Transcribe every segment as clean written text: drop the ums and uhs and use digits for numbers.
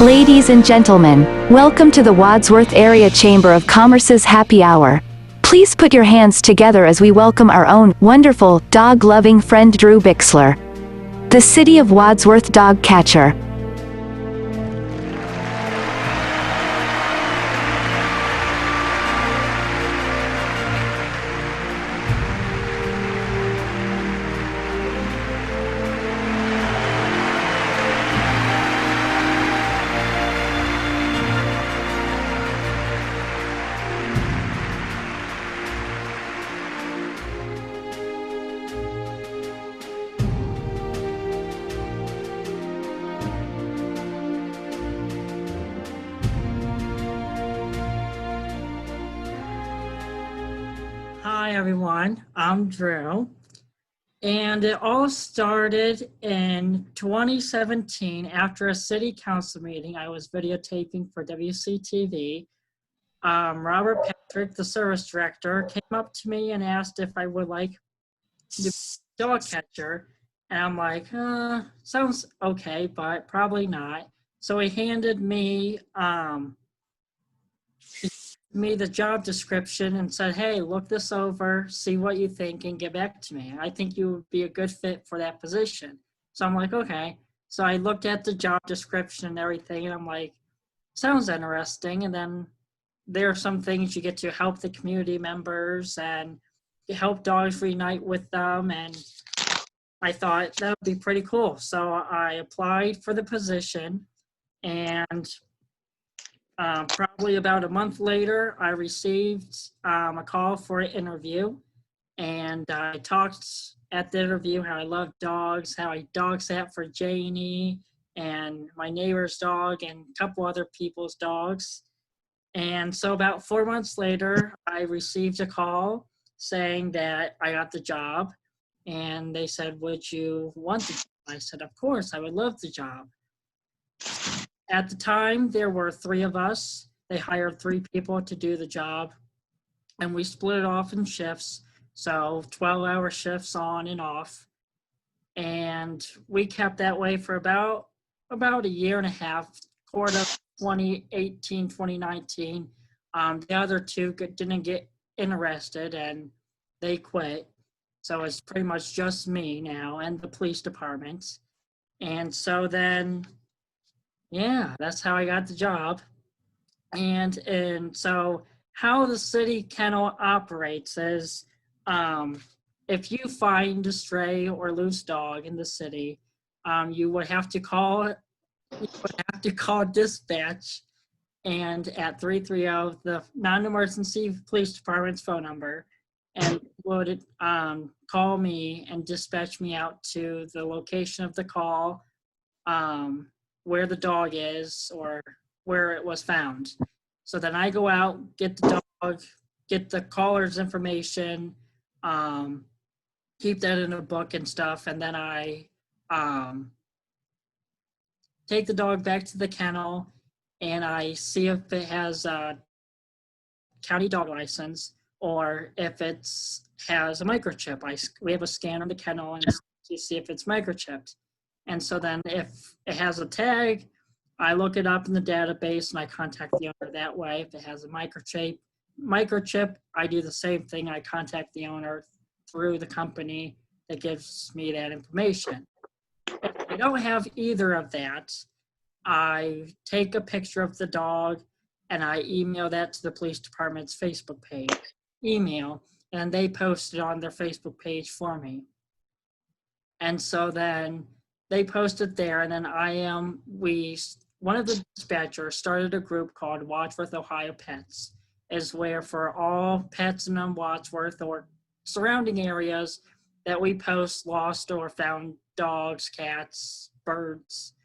Ladies and gentlemen, welcome to the Wadsworth Area Chamber of Commerce's Happy Hour. Please put your hands together as we welcome our own wonderful, dog-loving friend Drew Bicksler, the City of Wadsworth dog catcher. Hi everyone, I'm Drew, and it all started in 2017 after a city council meeting I was videotaping for WCTV. Robert Patrick, the service director, came up to me and asked if I would like to be a dog catcher, and I'm like, sounds okay, but probably not. So he handed me the job description and said, hey, look this over, see what you think, and get back to me. I think you would be a good fit for that position. So I'm like, okay. So I looked at the job description and everything, and I'm like, sounds interesting. And then there are some things you get to help the community members and help dogs reunite with them. And I thought that would be pretty cool. So I applied for the position, and probably about a month later, I received a call for an interview, and I talked at the interview how I love dogs, how I dog sat for Janie and my neighbor's dog and a couple other people's dogs. And so about 4 months later, I received a call saying that I got the job, and they said, would you want the job? I said, of course, I would love the job. At the time, there were 3 of us. They hired 3 people to do the job, and we split it off in shifts, so 12-hour shifts on and off. And we kept that way for about a year and a half, quarter of 2018, 2019. The other 2 didn't get interested, and they quit. So it's pretty much just me now and the police department. And so then, yeah, that's how I got the job. And so how the city kennel operates is, if you find a stray or loose dog in the city, you would have to call dispatch, and at 330, the non-emergency police department's phone number, and would call me and dispatch me out to the location of the call, where the dog is or where it was found. So then I go out, get the dog, get the caller's information, keep that in a book and stuff, and then I take the dog back to the kennel, and I see if it has a county dog license or if it has a microchip. We have a scan on the kennel and to see if it's microchipped. And so then if it has a tag, I look it up in the database and I contact the owner that way. If it has a microchip, I do the same thing. I contact the owner through the company that gives me that information. If I don't have either of that, I take a picture of the dog and I email that to the police department's Facebook page, and they post it on their Facebook page for me. And so then they post it there, and then one of the dispatchers started a group called Wadsworth, Ohio Pets, is where for all pets in Wadsworth or surrounding areas that we post lost or found dogs, cats, birds,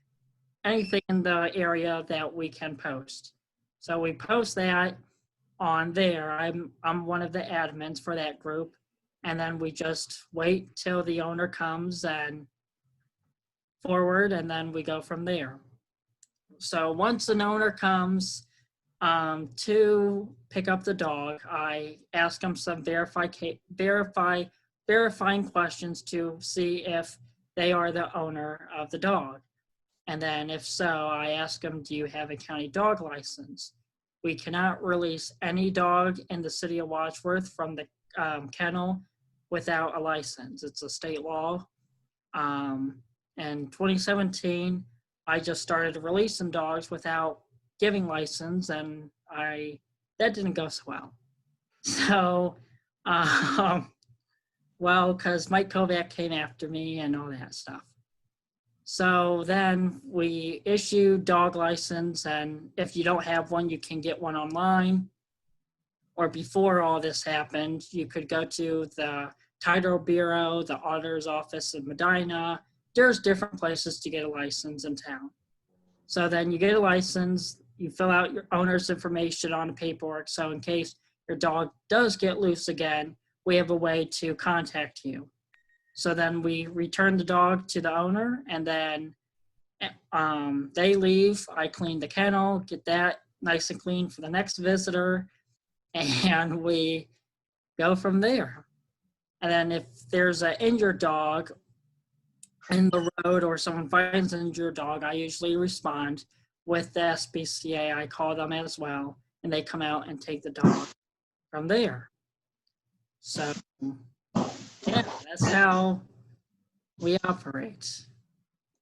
anything in the area that we can post. So we post that on there. I'm one of the admins for that group, and then we just wait till the owner comes and forward, and then we go from there. So once an owner comes to pick up the dog, I ask them some verifying questions to see if they are the owner of the dog. And then if so, I ask them, do you have a county dog license? We cannot release any dog in the city of Wadsworth from the kennel without a license. It's a state law. In 2017, I just started releasing dogs without giving license, and that didn't go so well. So, well, because Mike Kovac came after me and all that stuff. So then we issued dog license, and if you don't have one, you can get one online. Or before all this happened, you could go to the Title Bureau, the auditor's office in Medina. There's different places to get a license in town. So then you get a license, you fill out your owner's information on the paperwork. So in case your dog does get loose again, we have a way to contact you. So then we return the dog to the owner, and then they leave. I clean the kennel, get that nice and clean for the next visitor, and we go from there. And then if there's an injured dog in the road or someone finds an injured dog, I usually respond with the SPCA. I call them as well, and they come out and take the dog from there. So yeah, that's how we operate.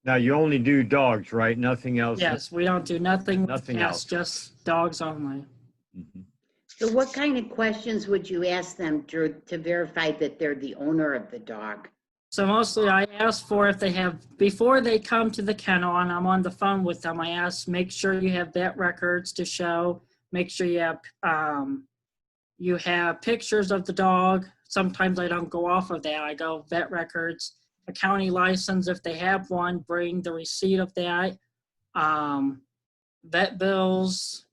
Now, you only do dogs, right? Nothing else? Yes, we don't do nothing. Nothing else. Just dogs only. Mhm. So what kind of questions would you ask them to verify that they're the owner of the dog? So mostly I ask for if they have, before they come to the kennel and I'm on the phone with them, I ask, make sure you have vet records to show, make sure you have pictures of the dog. Sometimes I don't go off of that. I go vet records, a county license. If they have one, bring the receipt of that. Vet bills,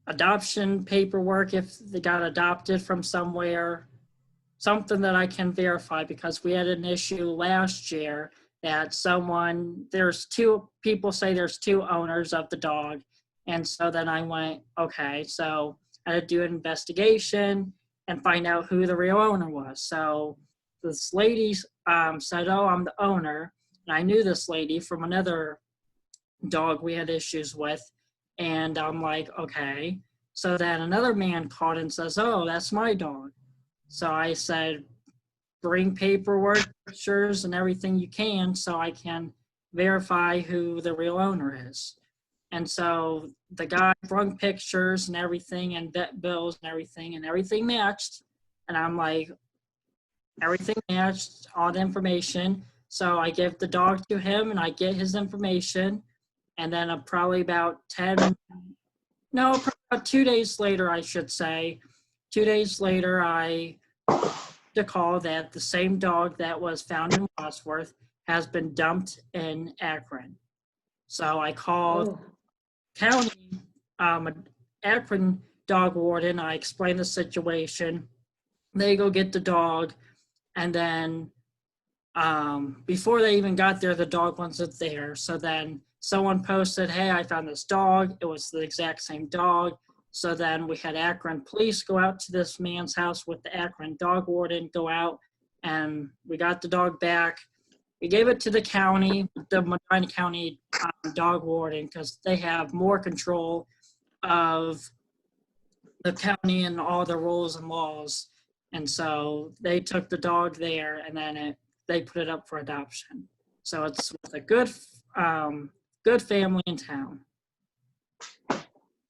adoption paperwork if they got adopted from somewhere, something that I can verify, because we had an issue last year that there's two people say there's two owners of the dog. And so then I went, okay, so I had to do an investigation and find out who the real owner was. So this lady said, oh, I'm the owner. And I knew this lady from another dog we had issues with. And I'm like, okay. So then another man called and says, oh, that's my dog. So I said, bring paperwork, pictures, and everything you can so I can verify who the real owner is. And so the guy brought pictures and everything and vet bills and everything matched. And I'm like, everything matched, all the information. So I give the dog to him and I get his information. And then probably about 2 days later, I should say, 2 days later, I to call that the same dog that was found in Wadsworth has been dumped in Akron. So I called county, Akron dog warden. I explained the situation. They go get the dog. And then before they even got there, the dog wasn't there. So then someone posted, hey, I found this dog. It was the exact same dog. So then we had Akron police go out to this man's house with the Akron dog warden, go out, and we got the dog back. We gave it to the county, the Medina County dog warden, because they have more control of the county and all the rules and laws. And so they took the dog there, and then they put it up for adoption. So it's with a good family in town.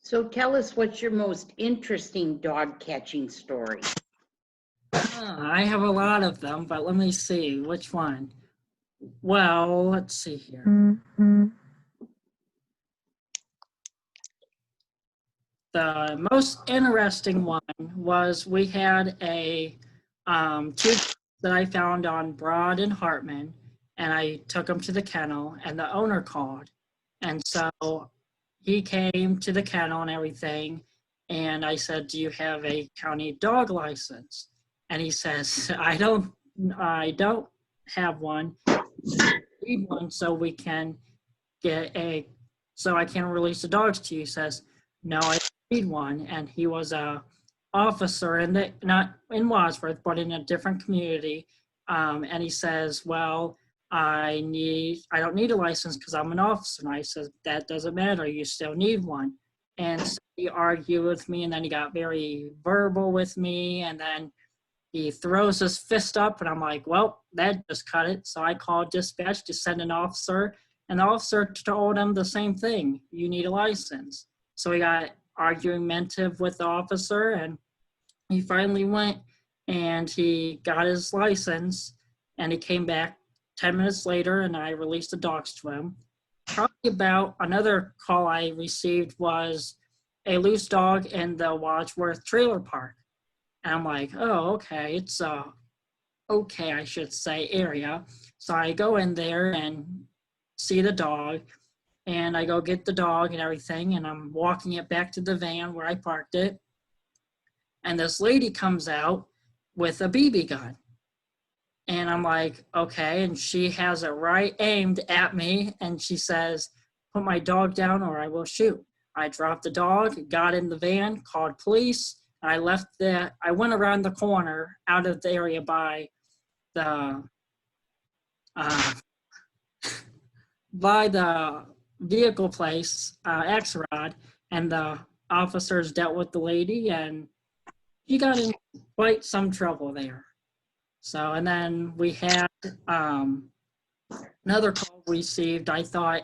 So tell us, what's your most interesting dog catching story? I have a lot of them, but let me see which one. Well, let's see here. The most interesting one was we had two that I found on Broad and Hartman, and I took them to the kennel, and the owner called. And so he came to the kennel and everything, and I said, do you have a county dog license? And he says, I don't have one. I need one so we can so I can release the dogs to you. He says, no, I need one. And he was a officer not in Wadsworth, but in a different community. And he says, well, I don't need a license because I'm an officer. And I said, that doesn't matter. You still need one. And so he argued with me, and then he got very verbal with me, and then he throws his fist up, and I'm like, well, that just cut it. So I called dispatch to send an officer, and the officer told him the same thing. You need a license. So he got argumentative with the officer, and he finally went and he got his license, and he came back 10 minutes later, and I released the dogs to him. Probably about another call I received was a loose dog in the Wadsworth trailer park. And I'm like, oh, okay, it's okay, I should say, area. So I go in there and see the dog, and I go get the dog and everything, and I'm walking it back to the van where I parked it. And this lady comes out with a BB gun. And I'm like, okay, and she has it right aimed at me, and she says, put my dog down or I will shoot. I dropped the dog, got in the van, called police. I went around the corner out of the area by the vehicle place, X-Rod, and the officers dealt with the lady, and she got in quite some trouble there. So, and then we had another call received. I thought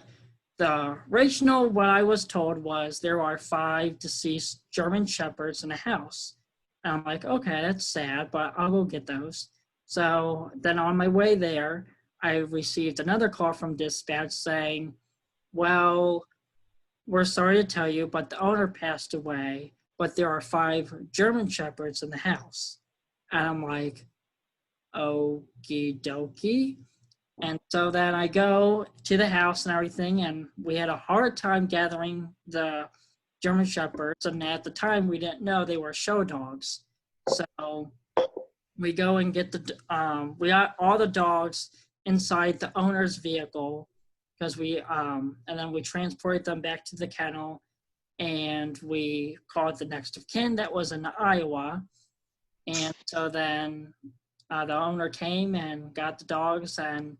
the original, what I was told was there are 5 deceased German Shepherds in a house. And I'm like, okay, that's sad, but I'll go get those. So then on my way there, I received another call from dispatch saying, well, we're sorry to tell you, but the owner passed away, but there are 5 German Shepherds in the house. And I'm like, okie dokie. And so then I go to the house and everything, and we had a hard time gathering the German Shepherds, and at the time we didn't know they were show dogs. So we go and get we got all the dogs inside the owner's vehicle, because and then we transported them back to the kennel, and we called the next of kin that was in Iowa. And so then the owner came and got the dogs, and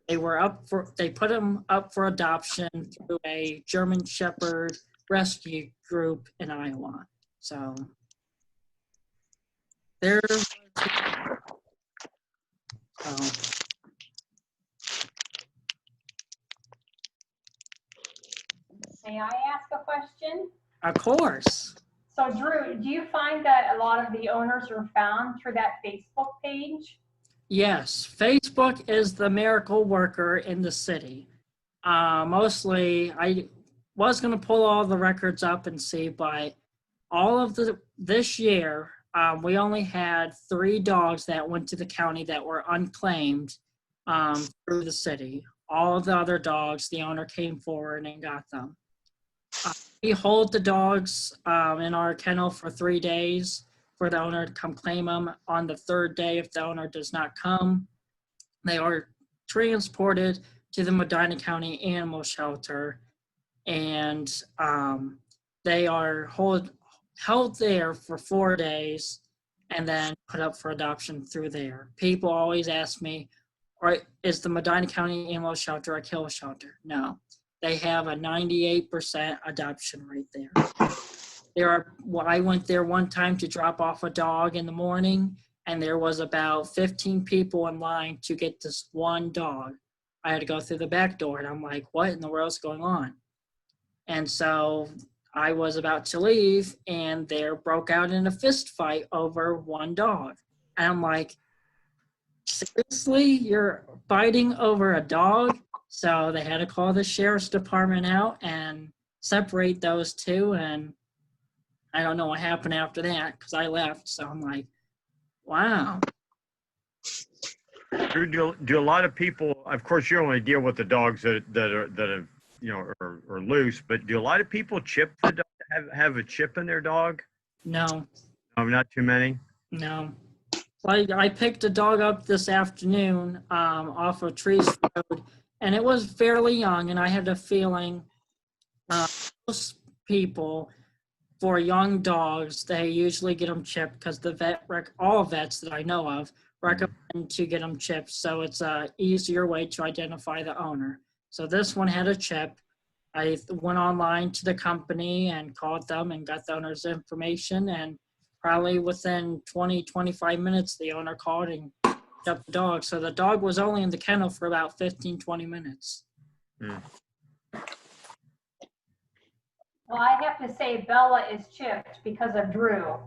they put them up for adoption through a German Shepherd rescue group in Iowa. So there. May I ask a question? Of course. So Drew, do you find that a lot of the owners are found through that Facebook page? Yes, Facebook is the miracle worker in the city. Mostly, I was going to pull all the records up and see, but all of this year, we only had 3 dogs that went to the county that were unclaimed through the city. All of the other dogs, the owner came forward and got them. We hold the dogs in our kennel for 3 days for the owner to come claim them. On the 3rd day, if the owner does not come, they are transported to the Medina County Animal Shelter, and they are held there for 4 days and then put up for adoption through there. People always ask me, is the Medina County Animal Shelter a kill shelter? No. They have a 98% adoption rate there. I went there one time to drop off a dog in the morning, and there was about 15 people in line to get this one dog. I had to go through the back door, and I'm like, what in the world's going on? And so I was about to leave, and they broke out in a fist fight over one dog. And I'm like, seriously, you're fighting over a dog? So they had to call the sheriff's department out and separate those 2, and I don't know what happened after that because I left. So I'm like, wow. Do a lot of people? Of course, you only deal with the dogs that are are loose. But do a lot of people chip the dog? Have a chip in their dog? No. No, not too many. No. I picked a dog up this afternoon off of Trees Road, and it was fairly young, and I had a feeling most people, for young dogs, they usually get them chipped because all vets that I know of recommend to get them chipped. So it's a easier way to identify the owner. So this one had a chip. I went online to the company and called them and got the owner's information, and probably within 20, 25 minutes, the owner called and chipped the dog. So the dog was only in the kennel for about 15, 20 minutes. Well, I have to say Bella is chipped because of Drew.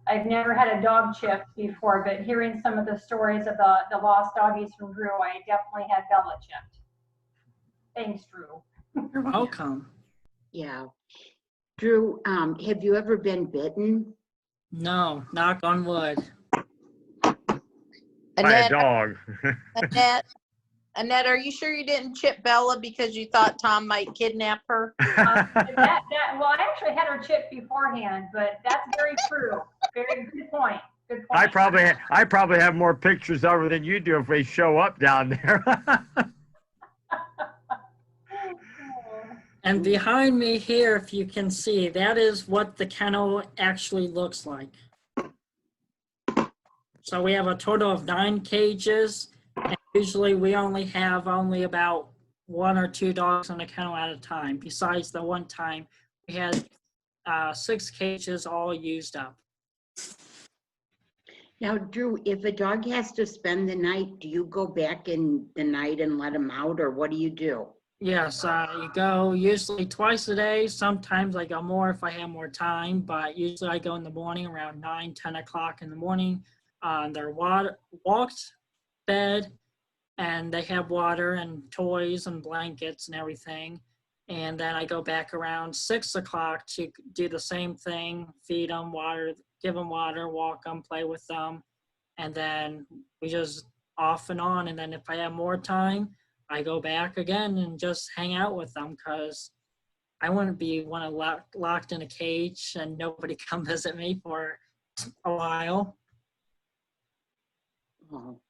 I've never had a dog chipped before, but hearing some of the stories of the lost doggies from Drew, I definitely had Bella chipped. Thanks, Drew. You're welcome. Yeah. Drew, have you ever been bitten? No, knock on wood. By a Annette, dog. Annette, are you sure you didn't chip Bella because you thought Tom might kidnap her? Well, I actually had her chipped beforehand, but that's very true. Very good point. Good point. I probably have more pictures of her than you do if we show up down there. And behind me here, if you can see, that is what the kennel actually looks like. So we have a total of 9 cages. And usually we only have about 1 or 2 dogs in a kennel at a time. Besides the one time we had 6 cages all used up. Now, Drew, if a dog has to spend the night, do you go back in the night and let him out, or what do you do? Yes, you go usually twice a day. Sometimes I go more if I have more time, but usually I go in the morning around 9, 10 o'clock in the morning. They're walked, fed, and they have water and toys and blankets and everything. And then I go back around 6 o'clock to do the same thing, feed them water, give them water, walk them, play with them. And then we just off and on. And then if I have more time, I go back again and just hang out with them, because I wouldn't be locked in a cage and nobody come visit me for a while. Oh,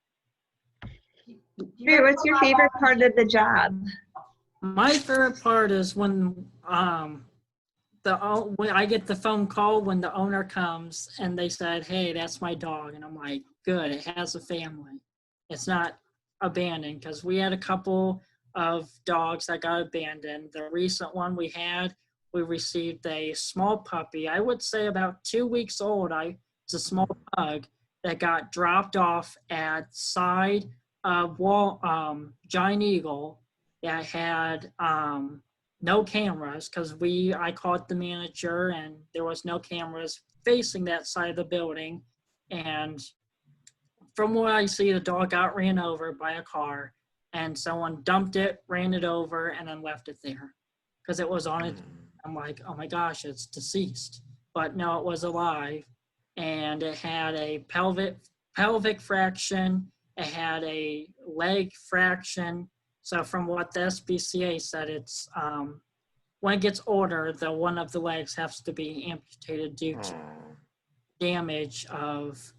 Drew, what's your favorite part of the job? My favorite part is when I get the phone call when the owner comes and they said, "Hey, that's my dog," and I'm like, "Good, it has a family. It's not abandoned," because we had a couple of dogs that got abandoned. The recent one we received a small puppy. I would say about 2 weeks old. It's a small pug that got dropped off at side of Giant Eagle that had no cameras, because I called the manager and there was no cameras facing that side of the building. And from what I see, the dog got ran over by a car and someone dumped it, ran it over, and then left it there because it was on it. I'm like, oh my gosh, it's deceased. But no, it was alive. And it had a pelvic fraction. It had a leg fraction. So from what the SPCA said, it's when it gets older, one of the legs has to be amputated due to damage of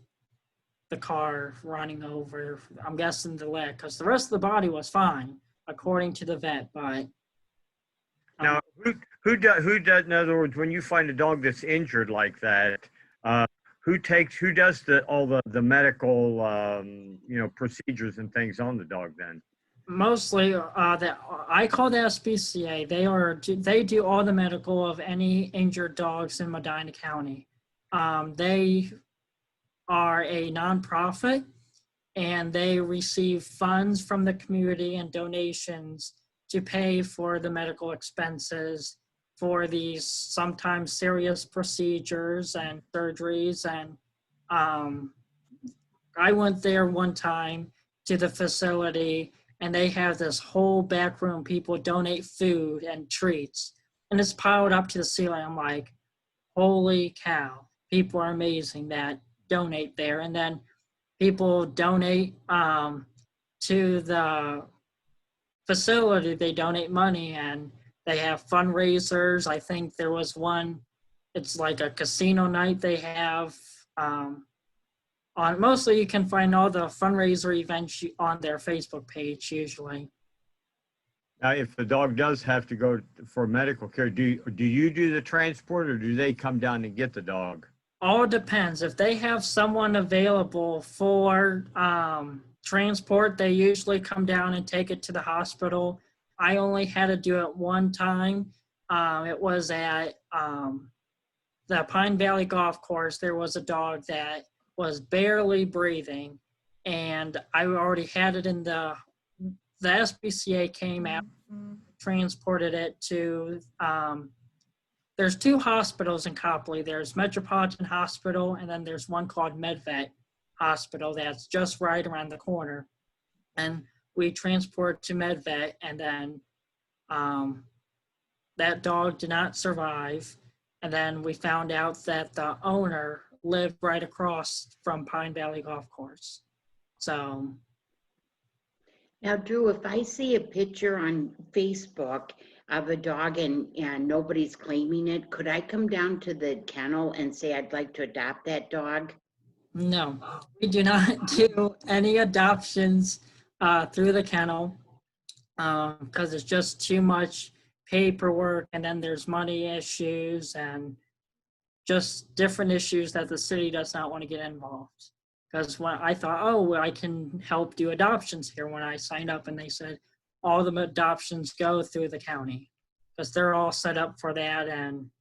the car running over, I'm guessing the leg, because the rest of the body was fine, according to the vet. But Now, who does? In other words, when you find a dog that's injured like that, who does all the medical, procedures and things on the dog then? mostly I call the SPCA. They do all the medical of any injured dogs in Medina County. They are a nonprofit, and they receive funds from the community and donations to pay for the medical expenses for these sometimes serious procedures and surgeries. And I went there one time to the facility, and they have this whole back room. People donate food and treats, and it's piled up to the ceiling. I'm like, holy cow, people are amazing that donate there. And then people donate to the facility. They donate money, and they have fundraisers. I think there was one, it's like a casino night they have on. Mostly you can find all the fundraiser events on their Facebook page usually. Now, if the dog does have to go for medical care, do you do the transport, or do they come down and get the dog? All depends. If they have someone available for transport, they usually come down and take it to the hospital. I only had to do it one time. It was at the Pine Valley Golf Course. There was a dog that was barely breathing, and I already had it in the SPCA came out, transported it to there's two hospitals in Copley. There's Metropolitan Hospital, and then there's one called MedVet Hospital that's just right around the corner. And we transport to MedVet, and then that dog did not survive. And then we found out that the owner lived right across from Pine Valley Golf Course. So. Now, Drew, if I see a picture on Facebook of a dog and nobody's claiming it, could I come down to the kennel and say I'd like to adopt that dog? No, we do not do any adoptions through the kennel because it's just too much paperwork, and then there's money issues and just different issues that the city does not want to get involved. Because when I thought, oh, well, I can help do adoptions here, when I signed up, and they said all the adoptions go through the county because they're all set up for that. And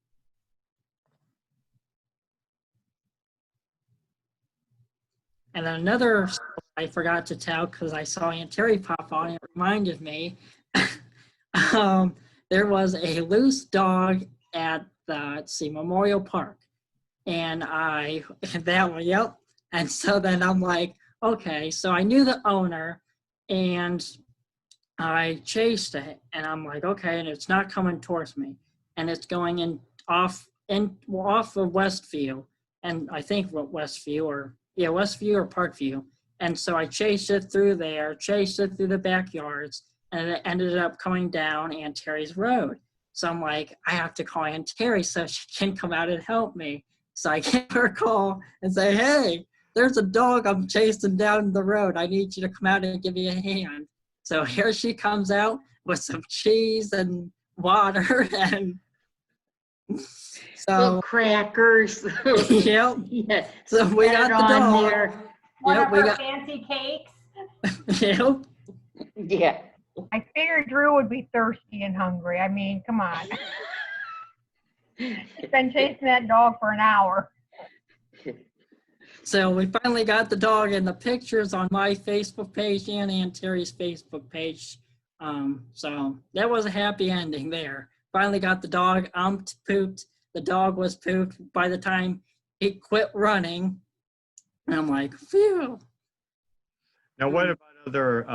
then another story I forgot to tell because I saw Aunt Terry pop on, it reminded me. There was a loose dog at the, let's see, Memorial Park. And that one, yep. And so then I'm like, okay, so I knew the owner and I chased it, and I'm like, okay, and it's not coming towards me, and it's going off of Westview, and I think Westview or Parkview. And so I chased it through there, chased it through the backyards, and it ended up coming down Aunt Terry's road. So I'm like, I have to call Aunt Terry so she can come out and help me. So I give her a call and say, hey, there's a dog I'm chasing down the road. I need you to come out and give me a hand. So here she comes out with some cheese and water and Little crackers. Yep. Yeah. So we got the dog. there. One Yep, of we our got- fancy cakes. Yep. Yeah. I figured Drew would be thirsty and hungry. I mean, come on. He's been chasing that dog for an hour. So we finally got the dog, and the pictures on my Facebook page and Aunt Terry's Facebook page. So that was a happy ending there. Finally got the dog. I'm pooped. The dog was pooped by the time he quit running. And I'm like, phew. Now, what about other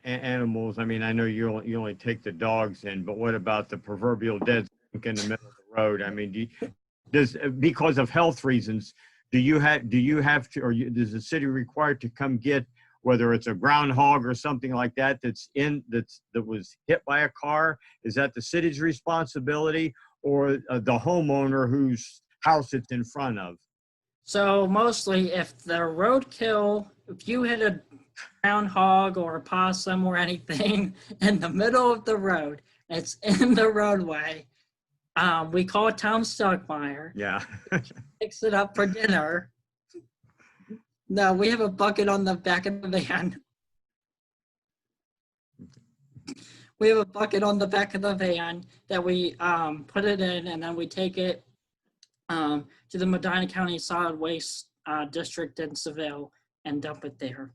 animals? I mean, I know you only take the dogs in, but what about the proverbial dead skunk in the middle of the road? I mean, because of health reasons, do you have to, or is the city required to come get, whether it's a groundhog or something like that that was hit by a car? Is that the city's responsibility, or the homeowner whose house it's in front of? So mostly if the roadkill, if you hit a groundhog or a possum or anything in the middle of the road, it's in the roadway, we call Tom Stockmeyer. Yeah. Fix it up for dinner. No, we have a bucket on the back of the van. We have a bucket on the back of the van that we put it in, and then we take it to the Medina County Solid Waste District in Seville and dump it there.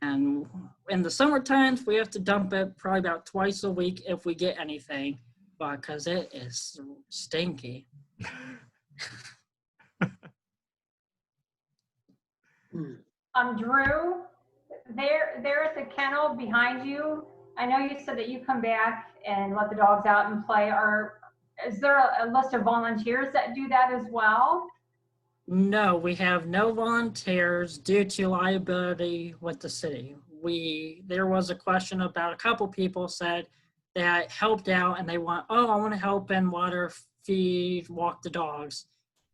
And in the summer times, we have to dump it probably about twice a week if we get anything, because it is stinky. Drew, there at the kennel behind you, I know you said that you come back and let the dogs out and play. Is there a list of volunteers that do that as well? No, we have no volunteers due to liability with the city. There was a question about a couple people said that helped out and they want, I want to help and water, feed, walk the dogs.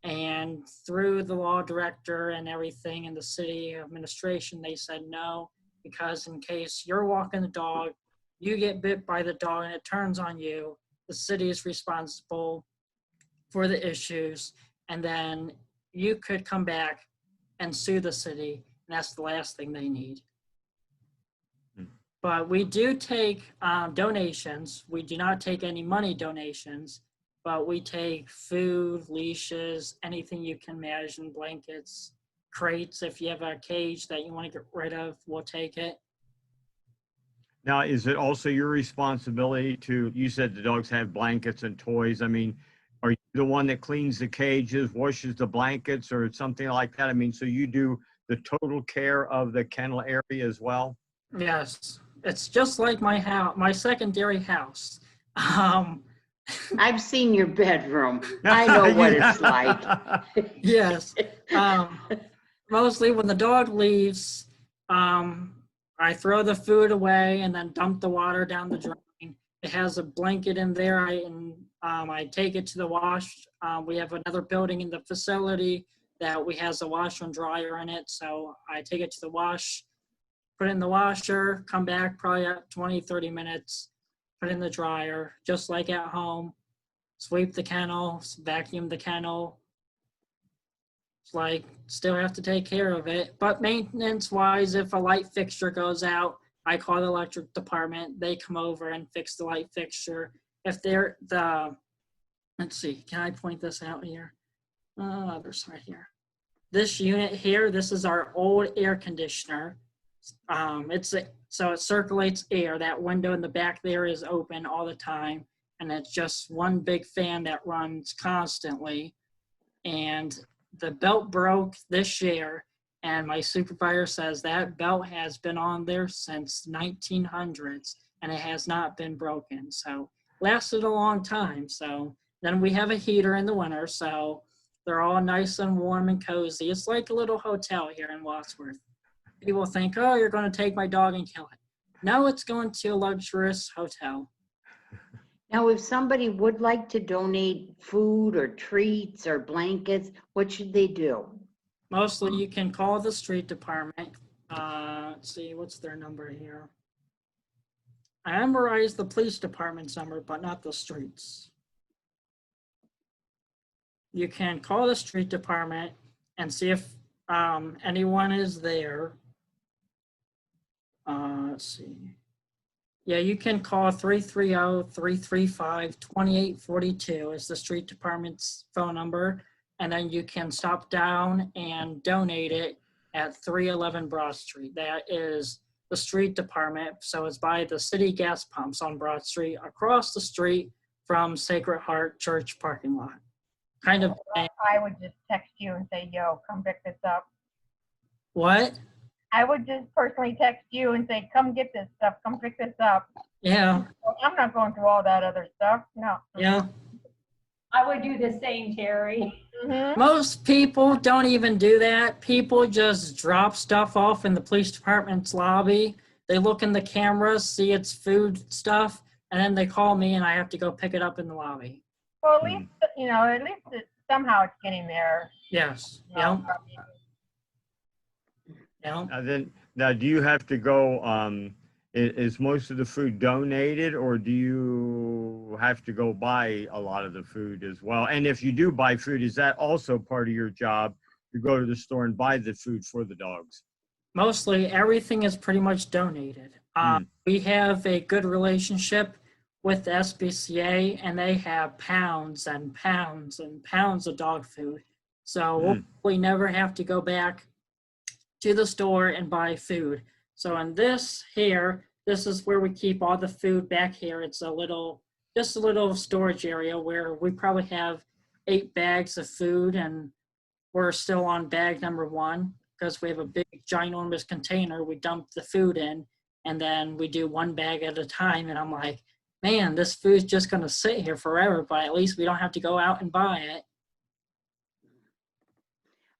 And through the law director and everything in the city administration, they said no, because in case you're walking the dog, you get bit by the dog and it turns on you, the city is responsible for the issues. and then you could come back and sue the city, and that's the last thing they need. But we do take donations. We do not take any money donations, but we take food, leashes, anything you can imagine, blankets, crates. If you have a cage that you want to get rid of, we'll take it. Now, is it also your responsibility to, you said the dogs have blankets and toys. I mean, are you the one that cleans the cages, washes the blankets or something like that? I mean, so you do the total care of the kennel area as well? Yes, it's just like my house, my secondary house. I've seen your bedroom. I know what it's like. Yes. Mostly when the dog leaves, I throw the food away and then dump the water down the drain. It has a blanket in there, I take it to the wash. We have another building in the facility that has a washer and dryer in it, so I take it to the wash, put it in the washer, come back probably at 20, 30 minutes, put it in the dryer, just like at home, sweep the kennel, vacuum the kennel. It's like, still have to take care of it. But maintenance wise, if a light fixture goes out, I call the electric department. They come over and fix the light fixture. If they're let's see, can I point this out here? Other side here. This unit here, this is our old air conditioner. So it circulates air. That window in the back there is open all the time, and it's just one big fan that runs constantly. And the belt broke this year, and my supervisor says that belt has been on there since 1900s, and it has not been broken. So lasted a long time. So then we have a heater in the winter, so they're all nice and warm and cozy. It's like a little hotel here in Wadsworth. People think, oh, you're going to take my dog and kill it. No, it's going to a luxurious hotel. Now, if somebody would like to donate food or treats or blankets, what should they do? Mostly you can call the street department. Let's see, what's their number here? I memorized the police department's number, but not the streets. You can call the street department and see if anyone is there. Let's see. Yeah, you can call 330-335-2842 is the street department's phone number. And then you can stop down and donate it at 311 Broad Street. That is the street department. So it's by the city gas pumps on Broad Street, across the street from Sacred Heart Church parking lot. Kind of. I would just text you and say, yo, come pick this up. What? I would just personally text you and say, come get this stuff, come pick this up. Yeah. I'm not going through all that other stuff, no. Yeah. I would do the same, Terry. Mm-hmm. Most people don't even do that. People just drop stuff off in the police department's lobby. They look in the cameras, see it's food stuff, and then they call me and I have to go pick it up in the lobby. Well, at least, somehow it's getting there. Yes. You know, Yeah. Now, do you have to go, is most of the food donated, or do you have to go buy a lot of the food as well? And if you do buy food, is that also part of your job to go to the store and buy the food for the dogs? Mostly everything is pretty much donated. We have a good relationship with the SPCA, and they have pounds and pounds and pounds of dog food. So we'll probably never have to go back to the store and buy food. So in this here, this is where we keep all the food back here. It's just a little storage area where we probably have 8 bags of food, and we're still on bag number 1 because we have a big ginormous container we dump the food in, and then we do 1 bag at a time. And I'm like, man, this food's just gonna sit here forever, but at least we don't have to go out and buy it.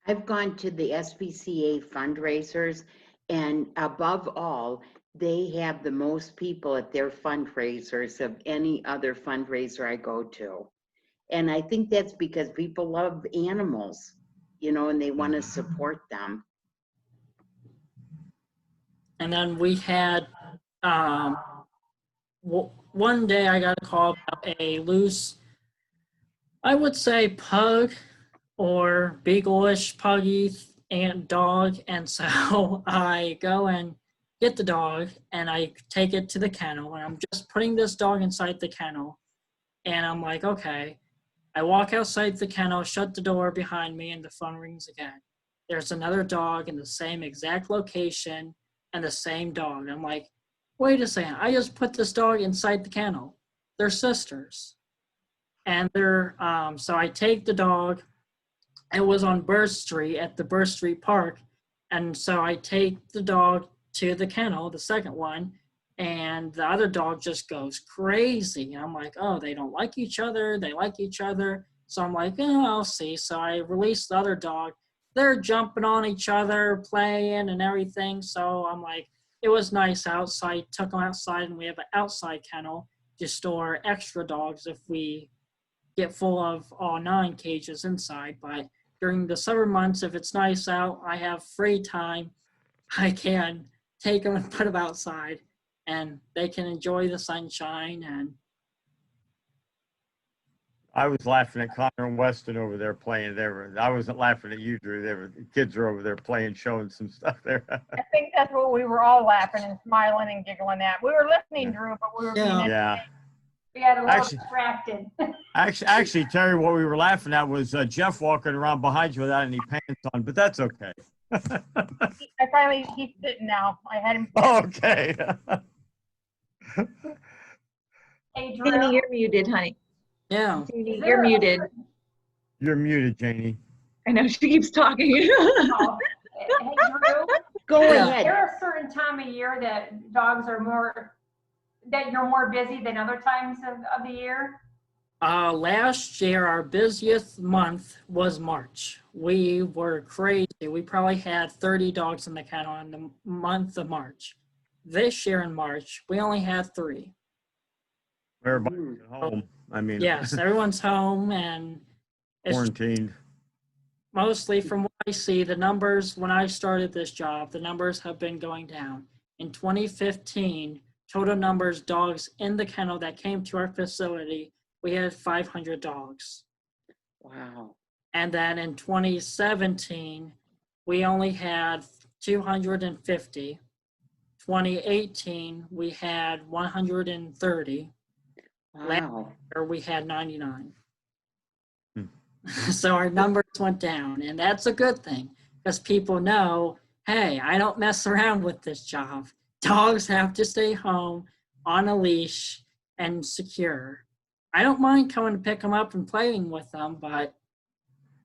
I've gone to the SPCA fundraisers, and above all, they have the most people at their fundraisers of any other fundraiser I go to. And I think that's because people love animals, and they want to support them. And then we had, one day I got a call about a loose, I would say pug or beagle-ish puggy and dog. And so I go and get the dog and I take it to the kennel, and I'm just putting this dog inside the kennel. And I'm like, okay. I walk outside the kennel, shut the door behind me, and the phone rings again. There's another dog in the same exact location and the same dog. I'm like, wait a second, I just put this dog inside the kennel. They're sisters. And so I take the dog. It was on Bird Street at the Bird Street Park. And so I take the dog to the kennel, the second one, and the other dog just goes crazy. I'm like, oh, they don't like each other. They like each other. So I'm like, oh, I'll see. So I release the other dog. They're jumping on each other, playing and everything. So I'm like, it was nice outside. Took them outside, and we have an outside kennel to store extra dogs if we get full of all 9 cages inside. But during the summer months, if it's nice out, I have free time, I can take them and put them outside, and they can enjoy the sunshine. And I was laughing at Connor and Weston over there playing. I wasn't laughing at you, Drew. The kids were over there playing, showing some stuff there. I think that's what we were all laughing and smiling and giggling at. We were listening, Drew, but we were being Yeah. We got a little Actually- distracted. Actually, Terry, what we were laughing at was Jeff walking around behind you without any pants on, but that's okay. He's sitting now. I had him. Okay. Hey, Jeannie, Drew. you're muted, honey. yeah, Jeannie, Is you're there a- muted. You're muted, Janie. I know she keeps talking. Oh, hey, Drew. Go Yeah. Is ahead. there a certain time of year that dogs are that you're more busy than other times of the year? last year, our busiest month was March. We were crazy. We probably had 30 dogs in the kennel in the month of March. This year in March, we only had 3. Everybody's at home. I mean, Yes, everyone's home, and it's quarantined. mostly from what I see, the numbers, when I started this job, the numbers have been going down. In 2015, total numbers dogs in the kennel that came to our facility, we had 500 dogs. Wow. And then in 2017, we only had 250. 2018, we had 130, Wow. or we had 99. Hmm. So our numbers went down, and that's a good thing, because people know, hey, I don't mess around with this job. Dogs have to stay home on a leash and secure. I don't mind coming to pick them up and playing with them, but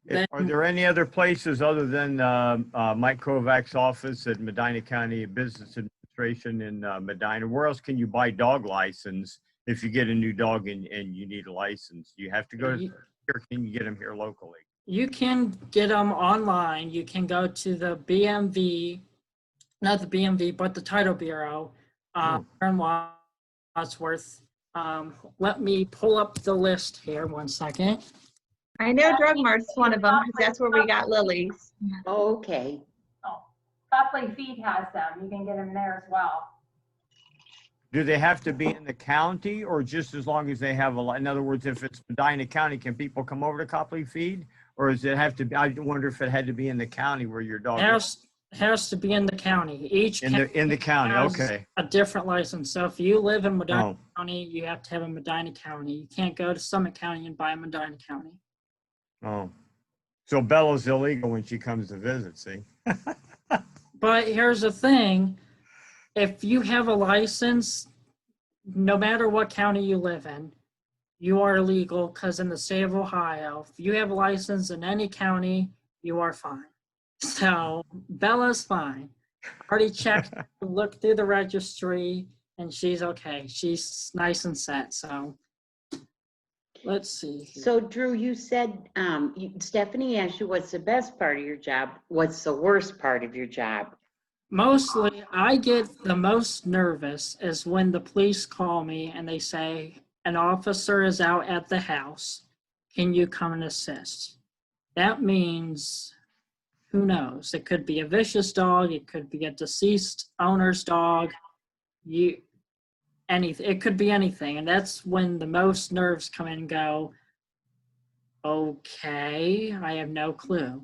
then, Are there any other places other than Mike Kovac's office at Medina County Business Administration in Medina? Where else can you buy dog license if you get a new dog and you need a license? Do you have to go to or can you get them here locally? you can get them online. You can go to the BMV, not the BMV, but the Title Bureau here in Wadsworth. Let me pull up the list here 1 second. I know Drug Mart's one of them because that's where we got Lily's. Oh, okay. Oh, Copley Feed has them. You can get them there as well. Do they have to be in the county or just as long as they have in other words, if it's Medina County, can people come over to Copley Feed? Or does it have to be, I wonder if it had to be in the county where your dog is? Has to be in the county. Each In the county, has okay. a different license. So if you live in Medina Oh, County, you have to have a Medina County. You can't go to Summit County and buy a Medina County. oh. So Bella's illegal when she comes to visit, see? But here's the thing, if you have a license, no matter what county you live in, you are legal, because in the state of Ohio, if you have a license in any county, you are fine. So Bella's fine. Already checked, looked through the registry, and she's okay. She's nice and set, so let's see here. So Drew, you said, Stephanie asked you what's the best part of your job. What's the worst part of your job? Mostly, I get the most nervous is when the police call me and they say, an officer is out at the house. Can you come and assist? That means, who knows? It could be a vicious dog. It could be a deceased owner's dog. It could be anything. And that's when the most nerves come in and go, okay, I have no clue.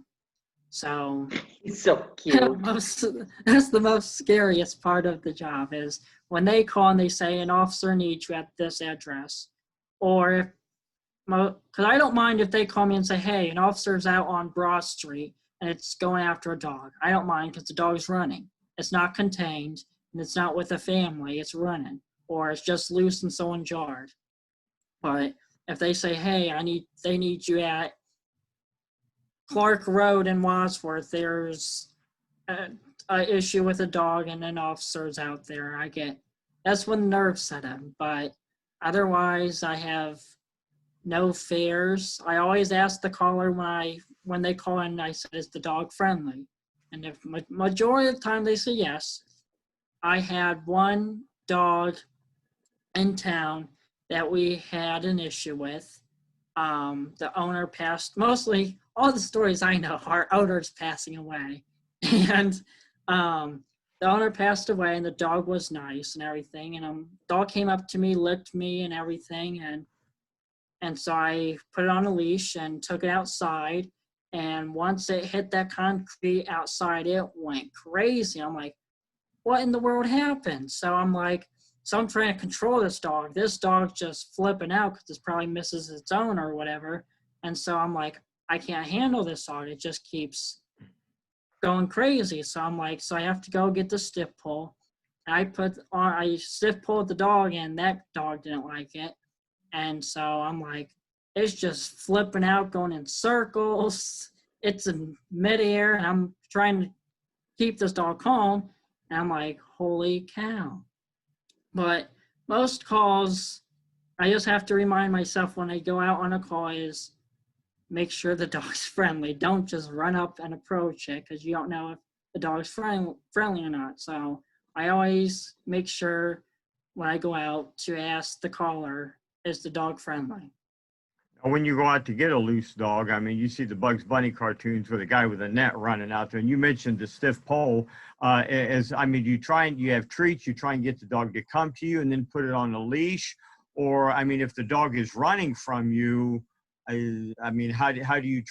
So He's so cute. that's the most scariest part of the job is when they call and they say an officer needs you at this address. Or if, because I don't mind if they call me and say, hey, an officer's out on Broad Street and it's going after a dog. I don't mind because the dog's running. It's not contained and it's not with a family, it's running. Or it's just loose in someone's yard. But if they say, hey, they need you at Clark Road in Wadsworth, there's a issue with a dog and an officer's out there, that's when the nerves set in. But otherwise, I have no fears. I always ask the caller when they call in, I said, is the dog friendly? And if majority of the time they say yes. I had one dog in town that we had an issue with. The owner passed, mostly all the stories I know are owners passing away. And the owner passed away and the dog was nice and everything. And dog came up to me, licked me and everything. And so I put it on a leash and took it outside. And once it hit that concrete outside, it went crazy. I'm like, what in the world happened? So I'm trying to control this dog. This dog just flipping out because it probably misses its owner or whatever. And so I'm like, I can't handle this dog. It just keeps going crazy. So I'm like, so I have to go get the stiff pull. And I stiff pulled the dog and that dog didn't like it. And so I'm like, it's just flipping out, going in circles. It's in midair and I'm trying to keep this dog calm. And I'm like, holy cow. But most calls, I just have to remind myself when I go out on a call is make sure the dog's friendly. Don't just run up and approach it because you don't know if the dog's friendly or not. So I always make sure when I go out to ask the caller, is the dog friendly? When you go out to get a loose dog, I mean, you see the Bugs Bunny cartoons with a guy with a net running out there, and you mentioned the stiff pole. You have treats, you try and get the dog to come to you and then put it on a leash. Or, I mean, if the dog is running from you, how do you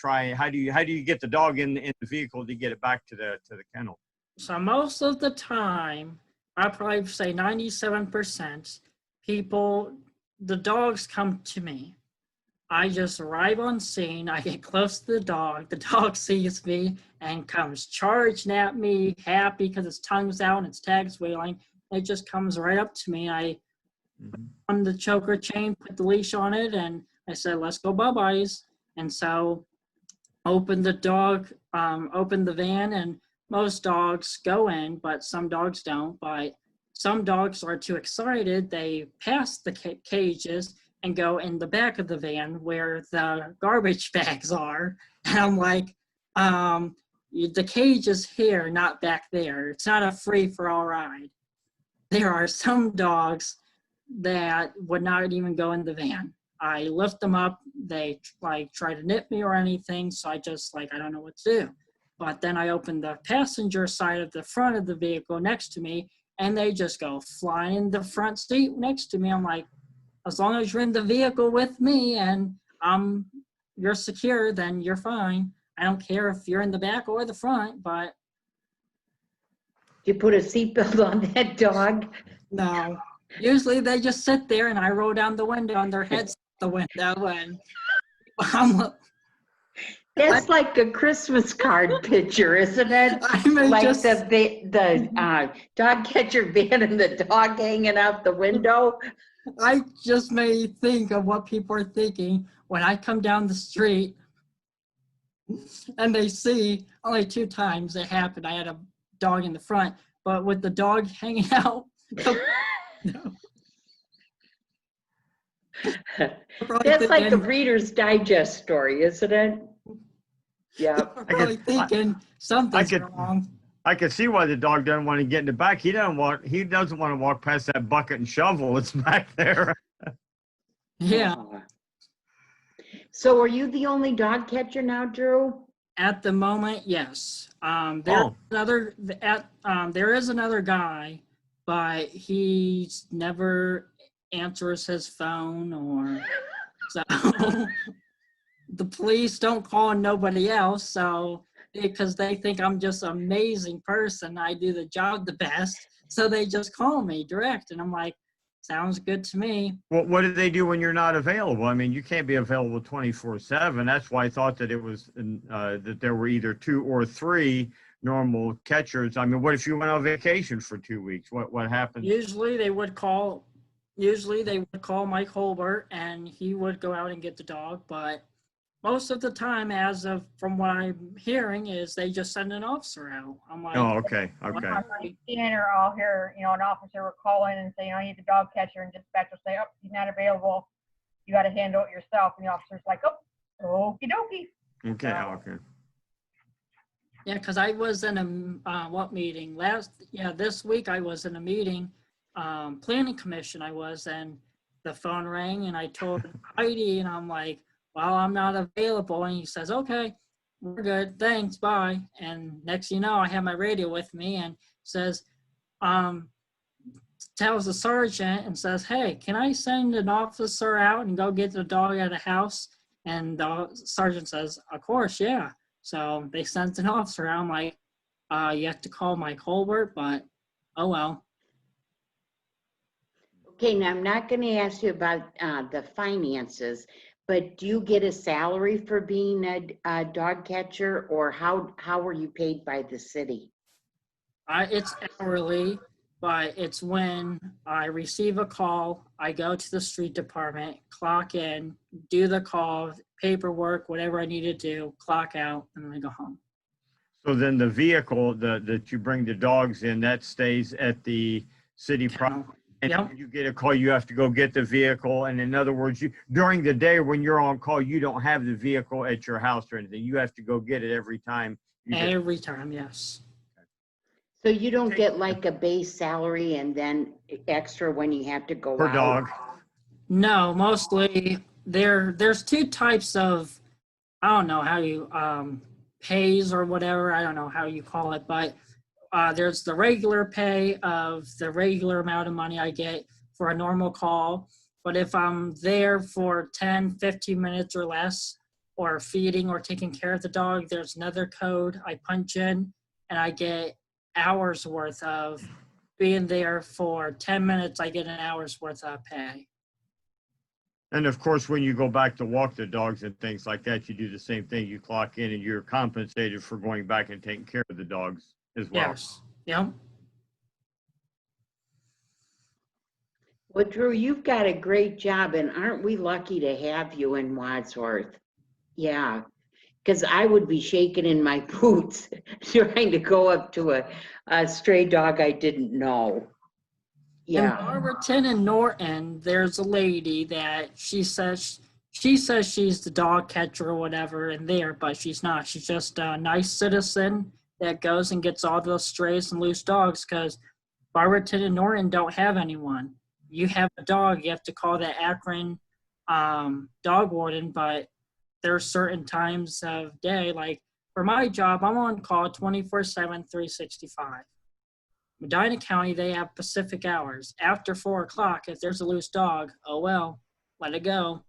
get the dog in the vehicle to get it back to the kennel? So most of the time, I'd probably say 97%, the dogs come to me. I just arrive on scene, I get close to the dog sees me and comes charging at me, happy because its tongue's out and its tag's wailing. It just comes right up to me. I on the choker chain, put the leash on it, and I said, let's go bye-byes. And so open the van, and most dogs go in, but some dogs don't. But some dogs are too excited. They pass the cages and go in the back of the van where the garbage bags are. And I'm like, the cage is here, not back there. It's not a free-for-all ride. There are some dogs that would not even go in the van. I lift them up, they try to nip me or anything, so I just I don't know what to do. But then I open the passenger side of the front of the vehicle next to me, and they just go flying in the front seat next to me. I'm like, as long as you're in the vehicle with me and you're secure, then you're fine. I don't care if you're in the back or the front, but. You put a seatbelt on that dog? No. Usually they just sit there and I roll down the window and their heads out the window and That's like a Christmas card picture, isn't it? The dog catcher van and the dog hanging out the window. I just may think of what people are thinking when I come down the street and they see only 2 times it happened. I had a dog in the front, but with the dog hanging out. That's like the Reader's Digest story, isn't it? Yeah. I'm probably thinking something's wrong. I can see why the dog doesn't want to get in the back. He doesn't want to walk past that bucket and shovel that's back there. Yeah. So are you the only dog catcher now, Drew? At the moment, yes. There is another guy, but he never answers his phone or so. the police don't call nobody else, so because they think I'm just an amazing person, I do the job the best, so they just call me direct, and I'm like, sounds good to me. What do they do when you're not available? I mean, you can't be available 24/7. That's why I thought that it was that there were either 2 or 3 normal catchers. I mean, what if you went on vacation for 2 weeks? What happens? Usually they would call Mike Holbert, and he would go out and get the dog, but most of the time, as of from what I'm hearing, is they just send an officer out. I'm like, Oh, okay, okay. On my scanner, I'll hear, an officer will call in and say, I need the dog catcher, and dispatch will say, oh, he's not available. You got to handle it yourself. And the officer's like, oh, okie dokie. Okay, okay. yeah, because I was in a what meeting this week I was in a meeting, planning commission I was, and the phone rang, and I told Heidi, and I'm like, well, I'm not available, and he says, okay, we're good, thanks, bye. And next thing you know, I have my radio with me, and says, tells the sergeant and says, hey, can I send an officer out and go get the dog out of the house? And the sergeant says, of course, yeah. So they sent an officer out. I'm like, you have to call Mike Holbert, but oh well. Okay, now I'm not going to ask you about the finances, but do you get a salary for being a dog catcher, or how are you paid by the city? It's hourly, but it's when I receive a call, I go to the street department, clock in, do the call, paperwork, whatever I need to do, clock out, and then I go home. So then the vehicle that you bring the dogs in, that stays at the city property. And Yep. when you get a call, you have to go get the vehicle. And in other words, during the day when you're on call, you don't have the vehicle at your house or anything. You have to go get it every time. Every time, yes. So you don't get like a base salary and then extra when you have to go Per out? dog. No, mostly there's 2 types of, I don't know how you pays or whatever, I don't know how you call it, but there's the regular pay of the regular amount of money I get for a normal call. But if I'm there for 10, 15 minutes or less, or feeding or taking care of the dog, there's another code I punch in, and I get hours worth of being there. For 10 minutes, I get an hour's worth of pay. And of course, when you go back to walk the dogs and things like that, you do the same thing. You clock in and you're compensated for going back and taking care of the dogs as well. Yes. Yep. Well, Drew, you've got a great job, and aren't we lucky to have you in Wadsworth? Yeah, because I would be shaking in my boots trying to go up to a stray dog I didn't know. In Yeah. Barberton and Norton, there's a lady that she says she's the dog catcher or whatever in there, but she's not. She's just a nice citizen that goes and gets all those strays and loose dogs, because Barberton and Norton don't have anyone. You have a dog, you have to call the Akron dog warden, but there's certain times of day, like for my job, I'm on call 24/7, 365. Medina County, they have Pacific hours. After 4 o'clock, if there's a loose dog, oh well, let it go.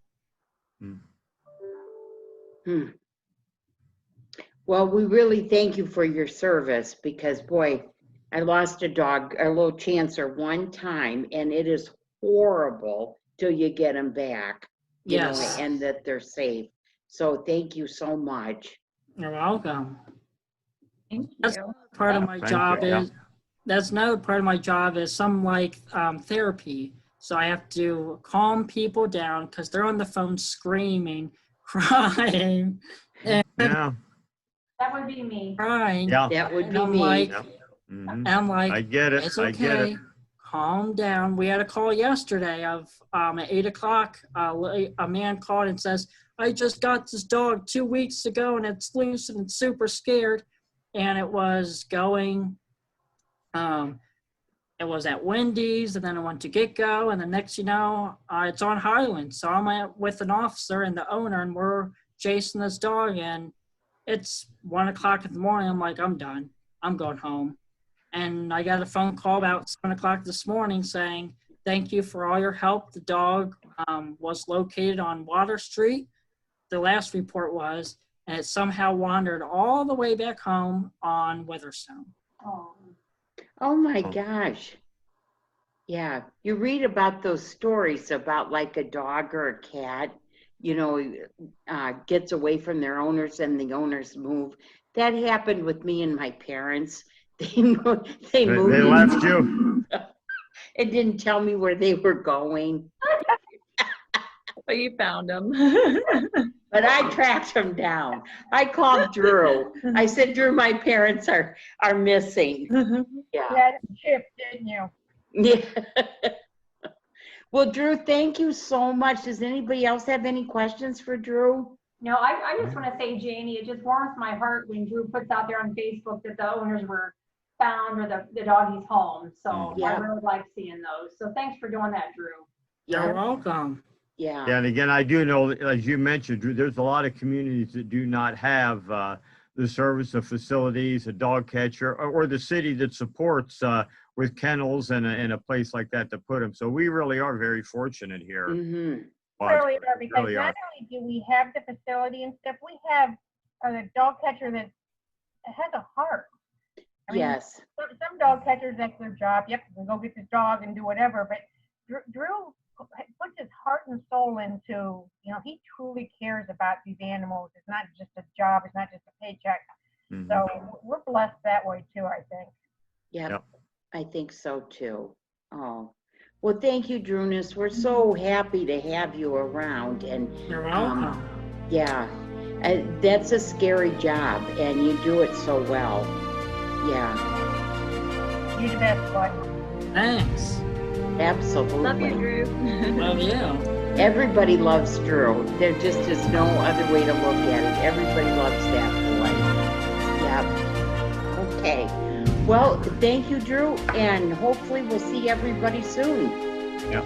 Well, we really thank you for your service, because boy, I lost a dog, a little chancer one time, and it is horrible till you get them back, you know, Yes, and that they're safe. So thank you so much. you're welcome. Thank That's you. part of my Thank job you, yeah. is, that's another part of my job is some like therapy. So I have to calm people down because they're on the phone screaming, crying, Yeah, That would be me. crying. yeah. That would And be I'm me. like, Yep. Mhm. and I'm like, I get it. it's I get okay. it. Calm down. We had a call yesterday of at 8 o'clock. A man called and says, I just got this dog 2 weeks ago and it's loose and it's super scared. And it was going, it was at Wendy's, and then it went to Get-Go, and the next you know, it's on Highland. So I'm out with an officer and the owner, and we're chasing this dog, and it's 1 o'clock in the morning. I'm like, I'm done. I'm going home. And I got a phone call about 7 o'clock this morning saying, thank you for all your help. The dog was located on Water Street. the last report was, and it somehow wandered all the way back home on Weatherstone. Oh. Oh my gosh. Yeah, you read about those stories about like a dog or a cat, you know, gets away from their owners and the owners move. That happened with me and my parents. They moved. They left you. It didn't tell me where they were going, But you found them. but I tracked them down. I called Drew. I said, Drew, my parents are missing. Yeah. You had a chip, didn't you? Yeah. Well, Drew, thank you so much. Does anybody else have any questions for Drew? No, I just want to say, Janie, it just warms my heart when Drew puts out there on Facebook that the owners were found or the doggy's home. So Yeah. I really like seeing those. So thanks for doing that, Drew. You're welcome. Yeah. Yeah, and again, I do know, as you mentioned, Drew, there's a lot of communities that do not have the service of facilities, a dog catcher, or the city that supports with kennels and a place like that to put them. So we really are very fortunate here. Mm-hmm. Really are, because Really not only do we have the facility and stuff, we have a dog catcher that has a heart. I mean, Yes. some dog catchers, that's their job. Yep, we go get this dog and do whatever. But Drew puts his heart and soul into, you know, he truly cares about these animals. It's not just a job. It's not just a paycheck. Mhm. So we're blessed that way too, I think. Yep. I think so too. Oh, well, thank you, Drewness. We're so happy to have you around. And You're welcome. yeah, that's a scary job, and you do it so well. Yeah, You're the best one. Thanks. absolutely. Love you, Drew. Love you. Everybody loves Drew. There just is no other way to look at it. Everybody loves that boy. Yep. Okay. Well, thank you, Drew, and hopefully we'll see everybody soon. Yep.